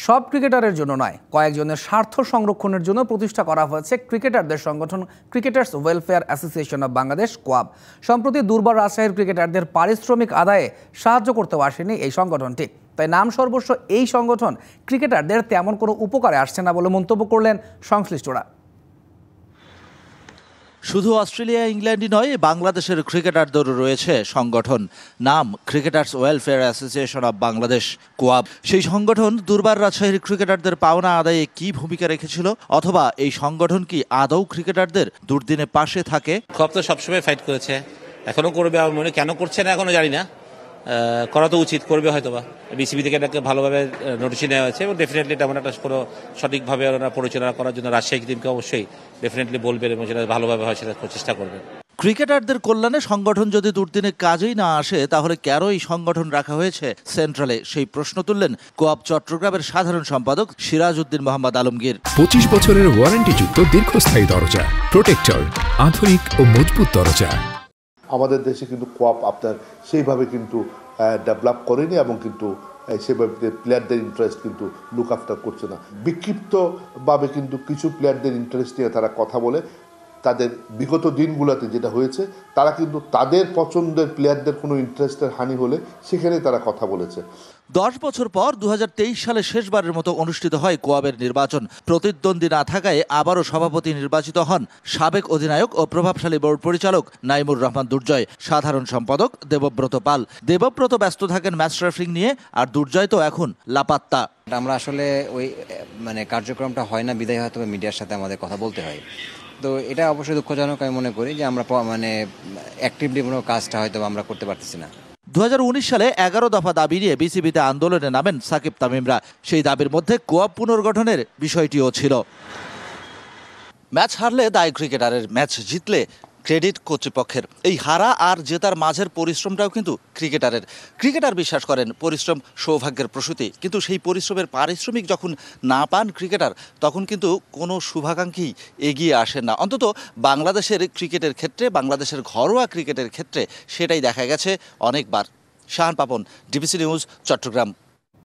সব ক্রিকেটারের জন্য নয়, কয়েকজনের স্বার্থ সংরক্ষণের জন্য প্রতিষ্ঠা করা হয়েছে ক্রিকেটারদের সংগঠন cricketers welfare association of Bangladesh কোয়াব। সম্প্রতি দুর্বল রাজশাহীর ক্রিকেটারদের পারিশ্রমিক আদায়ে সাহায্য করতেও আসেনি এই সংগঠনটি। তাই নাম সর্বস্ব এই সংগঠন ক্রিকেটারদের তেমন কোনো উপকারে আসছে না বলে মন্তব্য করলেন সংশ্লিষ্টরা। শুধু অস্ট্রেলিয়া ইংল্যান্ডই নয়, বাংলাদেশের ক্রিকেটারদেরও রয়েছে সংগঠন, নাম cricketers welfare association of Bangladesh কোয়াব। সেই সংগঠন দুর্বার রাজশাহীর ক্রিকেটারদের পাওনা আদায়ে কি ভূমিকা রেখেছিল, অথবা এই সংগঠন কি আদৌ ক্রিকেটারদের দুর্দিনে পাশে থাকে? কোয়াব তো সবসময় ফাইট করেছে, এখনো করবে। আমার মনে কেন করছে না এখনো জানি না, করা তো উচিত, করবে হয়তো বা। বিসিবি থেকে এটাকে ভালোভাবে নোটিশ নেওয়া হয়েছে এবং ডেফিনেটলি তেমন একটা কোনো সঠিকভাবে ওরা পরিচালনা করার জন্য রাজশাহী টিমকে অবশ্যই ডেফিনেটলি বলবেন এবং সেটা ভালোভাবে হয় সেটা চেষ্টা করবেন। ক্রিকেটারদের কল্যাণে সংগঠন যদি দুর্দিনে কাজেই না আসে, তাহলে কেন এই সংগঠন রাখা হয়েছে সেন্ট্রালে, সেই প্রশ্ন তুললেন কোয়াব চট্টগ্রামের সাধারণ সম্পাদক সিরাজ উদ্দিন মোহাম্মদ আলমগীর। 25 বছরের ওয়ারেন্টিযুক্ত দীর্ঘস্থায়ী দরজা প্রোটেক্টর, আধুনিক ও মজবুত দরজা। আমাদের দেশে কিন্তু কোয়াব আপনার সেইভাবে কিন্তু ডেভেলপ করেনি এবং কিন্তু সেভাবে প্লেয়ারদের ইন্টারেস্ট কিন্তু লুক আফটার করছে না। বিক্ষিপ্তভাবে কিন্তু কিছু প্লেয়ারদের ইন্টারেস্ট নিয়ে তারা কথা বলে। তাদের বিগত দিনগুলোতে যেটা হয়েছে, তারা কিন্তু তাদের পছন্দের প্লেয়ারদের কোনো ইন্টারেস্টের হানি হলে সেখানে তারা কথা বলেছে। 10 বছর পর 2023 সালে শেষবারের মতো অনুষ্ঠিত হয় কোয়াবের নির্বাচন। প্রতিদ্বন্দ্বী না থাকায় আবারও সভাপতি নির্বাচিত হন সাবেক অধিনায়ক ও প্রভাবশালী বোর্ড পরিচালক নাইমুর রহমান দুর্জয়। সাধারণ সম্পাদক দেবব্রত পাল। দেবব্রত ব্যস্ত থাকেন ম্যাচ রেফারিং নিয়ে, আর দুর্জয় তো এখন লাপাত্তা। আমরা আসলে ওই কার্যক্রমটা হয় না বিদায়, হয়তো মিডিয়ার সাথে আমাদের কথা বলতে হয়। তো এটা অবশ্যই দুঃখজনক। আমি মনে করি যে আমরা অ্যাক্টিভলি কোনো কাজটা হয়তো আমরা করতে পারতেছি না। 2019 সালে 11 দফা দাবি নিয়ে বিসিবিতে আন্দোলনে নামেন সাকিব তামিমরা। সেই দাবির মধ্যে কোয়াব পুনর্গঠনের বিষয়টিও ছিল। ম্যাচ হারলে দায় ক্রিকেটারের, ম্যাচ জিতলে ক্রেডিট কর্তৃপক্ষের। এই হারা আর জেতার মাঝের পরিশ্রমটাও কিন্তু ক্রিকেটারের। ক্রিকেটার বিশ্বাস করেন পরিশ্রম সৌভাগ্যের প্রসূতি, কিন্তু সেই পরিশ্রমের পারিশ্রমিক যখন না পান ক্রিকেটার, তখন কিন্তু কোনো শুভাকাঙ্ক্ষী এগিয়ে আসেন না। অন্তত বাংলাদেশের ক্রিকেটের ক্ষেত্রে, বাংলাদেশের ঘরোয়া ক্রিকেটের ক্ষেত্রে সেটাই দেখা গেছে অনেকবার। Shahan Papon, DBC news, Chittagong.